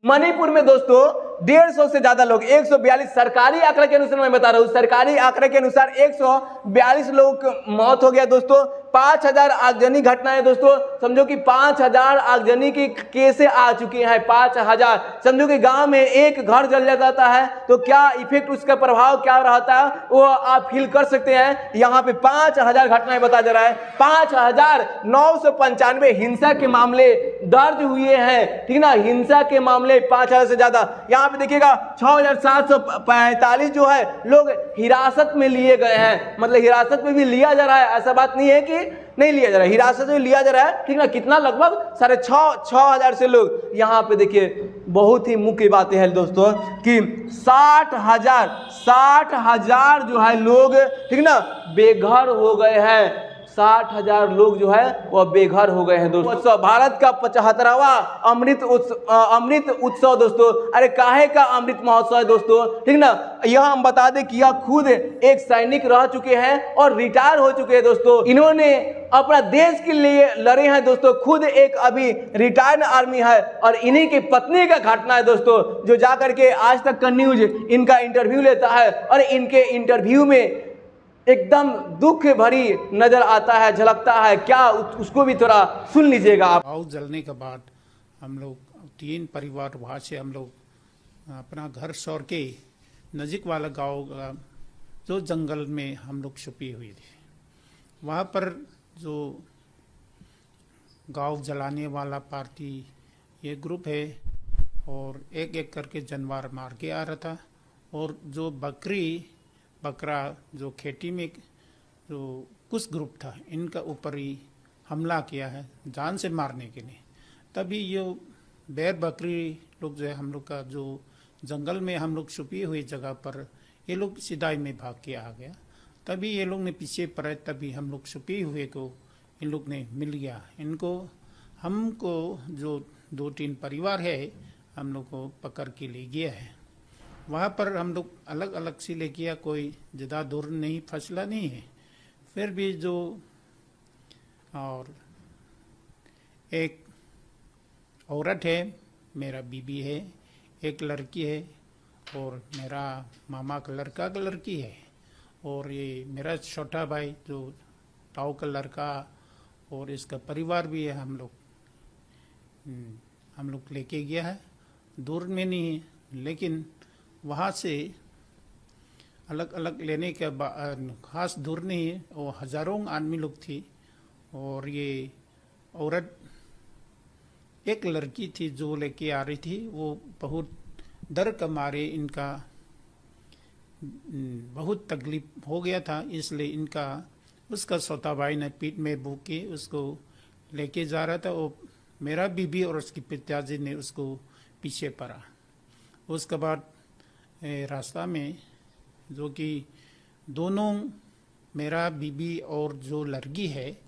मणिपुर में दोस्तों 150 से ज्यादा लोग 142 सरकारी आंकड़े के अनुसार मैं बता रहा हूं, सरकारी आंकड़े के अनुसार 142 लोगों की मौत हो गया दोस्तों। 5000 आगजनी घटनाएं दोस्तों, समझो कि 5000 आगजनी की केसें आ चुकी हैं। 5000, समझो कि गांव में एक घर जल जाता है तो क्या इफेक्ट, उसका प्रभाव क्या रहता है वो आप फील कर सकते हैं। यहाँ पे 5000 घटनाएं बता जा रहा है। 5995 हिंसा के मामले दर्ज हुए हैं, ठीक ना, हिंसा के मामले 5000 से ज्यादा। यहाँ पे देखिएगा 6745 जो है लोग हिरासत में लिए गए हैं, मतलब हिरासत में भी लिया जा रहा है, ऐसा बात नहीं है कि नहीं लिया जा रहा है, हिरासत में लिया जा रहा है, ठीक ना। कितना, लगभग 6500 से लोग। यहाँ पे देखिए बहुत ही मुख्य बातें हैं दोस्तों कि 60,000 जो है लोग, ठीक ना, बेघर हो गए हैं। 60,000 लोग जो है वह बेघर हो गए हैं दोस्तों। भारत का 75वां अमृत उत्सव दोस्तों। अरे काहे का अमृत महोत्सव है दोस्तों, ठीक ना। यह हम बता दें कि यह खुद एक सैनिक रह चुके हैं और रिटायर हो चुके हैं दोस्तों। इन्होंने अपना देश के लिए लड़े हैं दोस्तों, खुद एक अभी रिटायर्ड आर्मी है और इन्हीं की पत्नी का घटना है दोस्तों, जो जाकर के आज तक का न्यूज इनका इंटरव्यू लेता है और इनके इंटरव्यू में एकदम दुख भरी नजर आता है, झलकता है। क्या उसको भी थोड़ा सुन लीजिएगा आप। गाँव जलने के बाद हम लोग 3 परिवार वहाँ से हम लोग अपना घर छोड़ के नजीक वाला गांव जो जंगल में हम लोग छुपी हुई थी, वहाँ पर जो गांव जलाने वाला पार्टी ये ग्रुप है और एक एक करके जानवर मार के आ रहा था। और जो बकरा जो खेती में जो कुछ ग्रुप था, इनका ऊपर ही हमला किया है जान से मारने के लिए। तभी ये बैर बकरी लोग जो है हम लोग का जो जंगल में हम लोग छुपी हुई जगह पर ये लोग सीधाई में भाग के आ गया। तभी ये लोग ने पीछे पड़े, तभी हम लोग छुपे हुए को इन लोग ने मिल गया। हमको जो 2-3 परिवार है हम लोग को पकड़ के ले गया है। वहाँ पर हम लोग अलग अलग से ले गया, कोई ज़्यादा दूर नहीं, फसला नहीं है। फिर भी जो और एक औरत है, मेरा बीबी है, एक लड़की है और मेरा मामा का लड़की है और ये मेरा छोटा भाई जो ताऊ का लड़का और इसका परिवार भी है। हम लोग लेके गया है, दूर में नहीं है, लेकिन वहाँ से अलग अलग लेने के बाद खास दूर नहीं है, वो हजारों आदमी लोग थी। और ये औरत एक लड़की थी जो लेके आ रही थी, वो बहुत डर के मारे इनका बहुत तकलीफ हो गया था, इसलिए उसका छोटा भाई ने पीठ में बूक के उसको लेके जा रहा था। वो मेरा बीबी और उसकी पिताजी ने उसको पीछे पड़ा। उसके बाद रास्ता में जो कि दोनों मेरा बीबी और जो लड़की है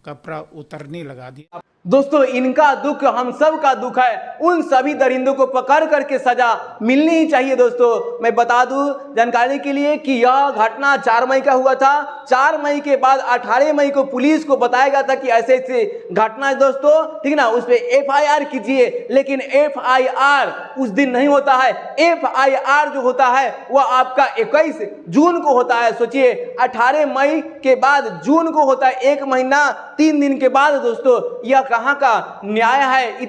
कपड़ा उतरने लगा दिया। दोस्तों इनका दुख हम सब का दुख है। उन सभी दरिंदों को पकड़ करके सजा मिलनी ही चाहिए दोस्तों। मैं बता दूं जानकारी के लिए कि यह घटना 4 मई का हुआ था। 4 मई के बाद 18 मई को पुलिस को बताया गया था कि ऐसे ऐसे घटना है दोस्तों, ठीक ना, उस पर FIR कीजिए। लेकिन FIR उस दिन नहीं होता है। FIR जो होता है वह आपका 21 जून को होता है। सोचिए 18 मई के बाद जून को होता है, 1 महीना 3 दिन के बाद दोस्तों। यह कहां का न्याय है?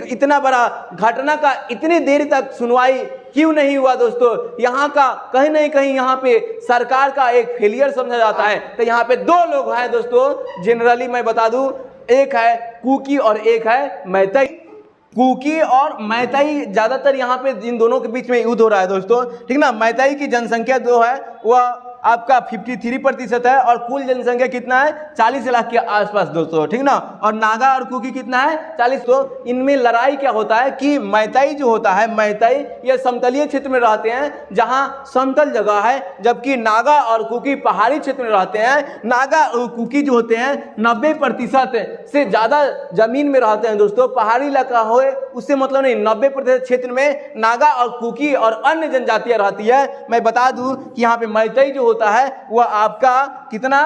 इतना बड़ा घटना का इतनी देर तक सुनवाई क्यों नहीं हुआ दोस्तों? यहाँ का कहीं नहीं कहीं यहाँ पे सरकार का एक फेलियर समझा जाता है। तो यहाँ पे 2 लोग हैं दोस्तों, जनरली मैं बता दूं, एक है कुकी और एक है मैतई। कुकी और मैतई ज्यादातर यहाँ पे इन दोनों के बीच में युद्ध हो रहा है दोस्तों, ठीक ना। मैतई की जनसंख्या जो है वह आपका 53% है और कुल जनसंख्या कितना है? 40 लाख के आसपास दोस्तों, ठीक ना। और नागा और कुकी कितना है? 40। तो इनमें लड़ाई क्या होता है कि मैतई जो होता है, मैतई ये समतलीय क्षेत्र में रहते हैं जहां समतल जगह है, जबकि नागा और कुकी पहाड़ी क्षेत्र में रहते हैं। नागा और कुकी जो होते हैं 90% से ज्यादा जमीन में रहते हैं दोस्तों। पहाड़ी इलाका हो उससे मतलब नहीं, 90% क्षेत्र में नागा और कुकी और अन्य जनजातियां रहती है। मैं बता दूं कि यहाँ पे मैतई जो होता है वह आपका कितना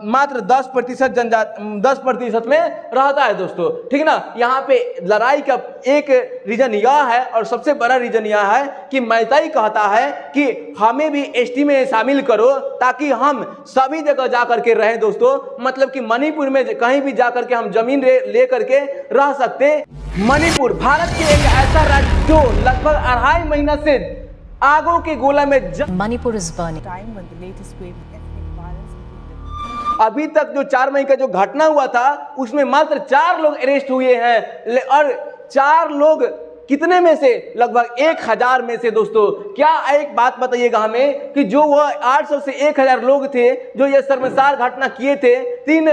मात्र 10% में रहता है दोस्तों, ठीक ना। यहाँ पे लड़ाई का एक रीजन यह है और सबसे बड़ा रीजन यह है कि मैतई कहता है कि हमें भी एसटी में शामिल करो ताकि हम सभी जगह जा करके रहें दोस्तों। मतलब कि मणिपुर में कहीं भी जा करके हम जमीन ले करके रह सकते। मणिपुर भारत के एक ऐसा राज्य जो लगभग 2.5 महीना से आगों के गोला में Manipur is burning. time when the latest wave of ethnic violence अभी तक जो 4 मई का जो घटना हुआ था उसमें मात्र 4 लोग अरेस्ट हुए हैं और 4 लोग कितने में से लगभग 1000 में से दोस्तों। क्या एक बात बताइएगा हमें कि जो वह 800 से 1000 लोग थे जो ये शर्मसार घटना किए थे, 3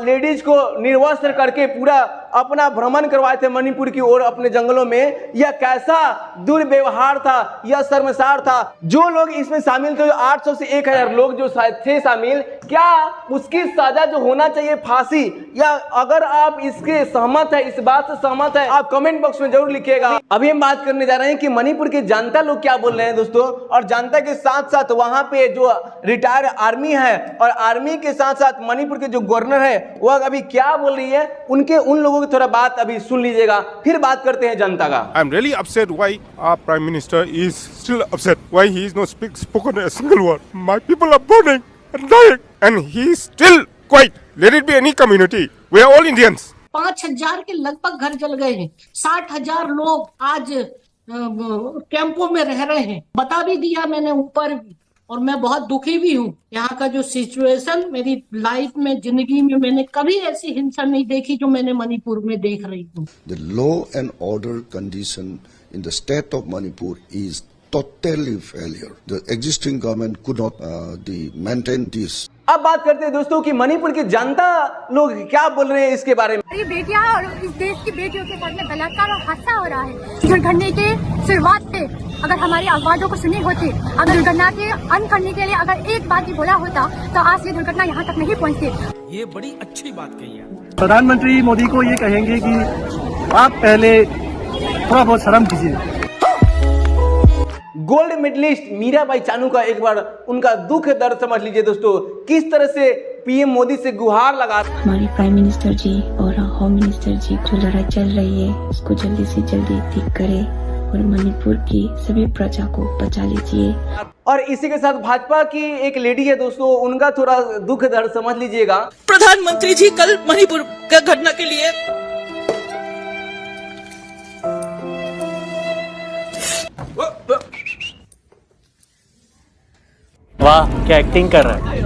लेडीज को निर्वस्त्र करके पूरा अपना भ्रमण करवाए थे मणिपुर की ओर अपने जंगलों में, यह कैसा दुर्व्यवहार था, यह शर्मसार था। जो लोग इसमें शामिल थे, 800 से 1000 लोग जो थे शामिल, क्या उसकी सजा जो होना चाहिए फांसी, या अगर आप इसके सहमत है, इस बात से सहमत है, आप कमेंट बॉक्स में जरूर लिखिएगा। अभी हम बात करने जा रहे हैं कि मणिपुर की जनता लोग क्या बोल रहे हैं दोस्तों, और जनता के साथ साथ वहां पे जो रिटायर्ड आर्मी है और आर्मी के साथ साथ मणिपुर के जो गवर्नर है वह अभी क्या बोल रही है, उन लोगों की थोड़ा बात अभी सुन लीजिएगा, फिर बात करते हैं जनता का। I'm really upset why our Prime Minister is still upset. Why he is not spoken a single word. My people are burning and dying, and he is still quiet. Let it be any community. We are all Indians. 5000 के लगभग घर जल गए हैं। 60,000 लोग आज कैंपों में रह रहे हैं। बता भी दिया मैंने ऊपर भी, और मैं बहुत दुखी भी हूँ। यहाँ का जो सिचुएशन मेरी लाइफ में, जिंदगी में मैंने कभी ऐसी हिंसा नहीं देखी जो मैंने मणिपुर में देख रही हूँ। The law and order condition in the state of Manipur is totally failure. The existing government could not maintain this. अब बात करते हैं दोस्तों कि मणिपुर की जनता लोग क्या बोल रहे हैं इसके बारे में। ये बेटियां और इस देश की बेटियों के साथ में बलात्कार और हादसा हो रहा है। दुर्घटना के शुरुआत से अगर हमारी आवाजों को सुनी होती, अगर दुर्घटना के अंत करने के लिए अगर एक बात भी बोला होता तो आज ये दुर्घटना यहाँ तक नहीं पहुँचती। ये बड़ी अच्छी बात कही है। प्रधानमंत्री मोदी को ये कहेंगे कि आप पहले थोड़ा बहुत शर्म कीजिए। गोल्ड मेडलिस्ट मीराबाई चानू का एक बार उनका दुख दर्द समझ लीजिए दोस्तों, किस तरह से पीएम मोदी से गुहार लगा। हमारे प्राइम मिनिस्टर जी और होम मिनिस्टर जी, जो लड़ाई चल रही है उसको जल्दी से जल्दी ठीक करे और मणिपुर की सभी प्रजा को बचा लीजिए। और इसी के साथ भाजपा की एक लेडी है दोस्तों, उनका थोड़ा दुख दर्द समझ लीजिएगा। प्रधानमंत्री जी कल मणिपुर का घटना के लिए वाह, क्या एक्टिंग कर रहा है।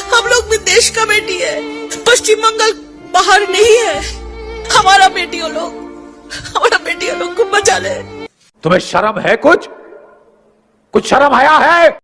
हम लोग भी देश का बेटी है, पश्चिम बंगाल बाहर नहीं है। हमारा बेटियों लोग को बचा ले। तुम्हें शर्म है? कुछ शर्म आया है?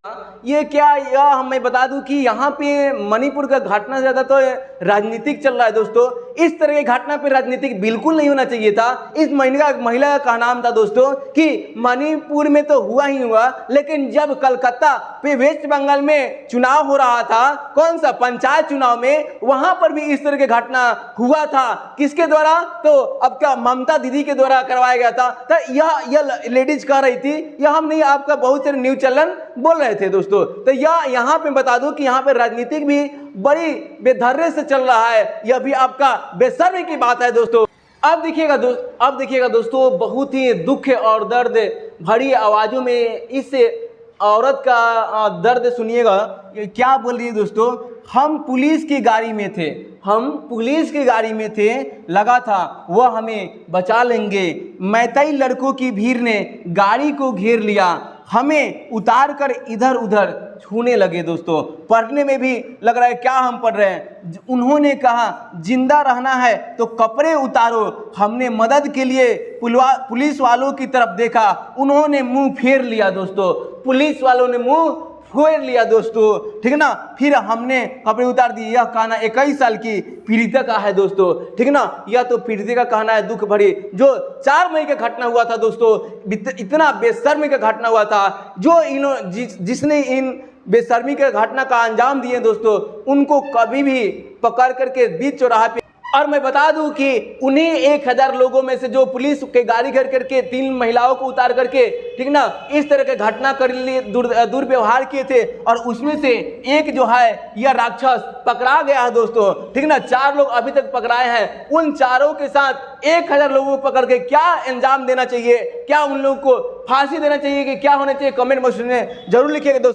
ये क्या, यह हमें बता दूं कि यहाँ पे मणिपुर का घटना ज्यादा तो राजनीतिक चल रहा है दोस्तों। इस तरह की घटना पे राजनीतिक बिल्कुल नहीं होना चाहिए था। इस महिला का नाम था दोस्तों कि मणिपुर में तो हुआ ही हुआ, लेकिन जब कलकत्ता पे वेस्ट बंगाल में चुनाव हो रहा था, कौन सा पंचायत चुनाव में, वहां पर भी इस तरह की घटना हुआ था। किसके द्वारा? तो अब क्या ममता दीदी के द्वारा करवाया गया था। तो यह लेडीज कह रही थी, यह हम नहीं, आपका बहुत सारे न्यूज चैनल बोल रहे थे दोस्तों। तो यहाँ पे बता दूं कि यहाँ पे राजनीतिक भी बड़ी बेधर्रे से चल रहा है। यह भी आपका बेशर्मी की बात है दोस्तों। अब देखिएगा दोस्तों, बहुत ही दुख और दर्द भरी आवाजों में इस औरत का दर्द सुनिएगा। क्या बोल रही है दोस्तों, हम पुलिस की गाड़ी में थे, लगा था वह हमें बचा लेंगे। मैतई लड़कों की भीड़ ने गाड़ी को घेर लिया, हमें उतार कर इधर उधर छूने लगे दोस्तों। पढ़ने में भी लग रहा है क्या हम पढ़ रहे हैं। उन्होंने कहा जिंदा रहना है तो कपड़े उतारो। हमने मदद के लिए पुलिस वालों की तरफ देखा, उन्होंने मुंह फेर लिया दोस्तों। पुलिस वालों ने मुंह फेर लिया दोस्तों, ठीक है ना। फिर हमने कपड़े उतार दिए। यह कहना 21 साल की पीड़िता का है दोस्तों, ठीक है ना। यह तो पीड़िता का कहना है दुख भरी, जो 4 मई का घटना हुआ था दोस्तों। इतना बेशर्मी का घटना हुआ था, जो जिसने इन बेशर्मी के घटना का अंजाम दिए दोस्तों, उनको कभी भी पकड़ करके बीच चौराहे पे। और मैं बता दूं कि उन्हीं 1000 लोगों में से जो पुलिस के गाड़ी घेर करके 3 महिलाओं को उतार करके ठीक ना, इस तरह के घटना कर लिए दुर्व्यवहार किए थे और उसमें से एक जो है यह राक्षस पकड़ा गया है दोस्तों, ठीक ना। 4 लोग अभी तक पकड़ाए हैं। उन चारों के साथ 1000 लोगों को पकड़ के क्या अंजाम देना चाहिए, क्या उन लोगों को फांसी देना चाहिए कि क्या होना चाहिए, कमेंट बॉक्स में जरूर लिखिएगा दोस्तों।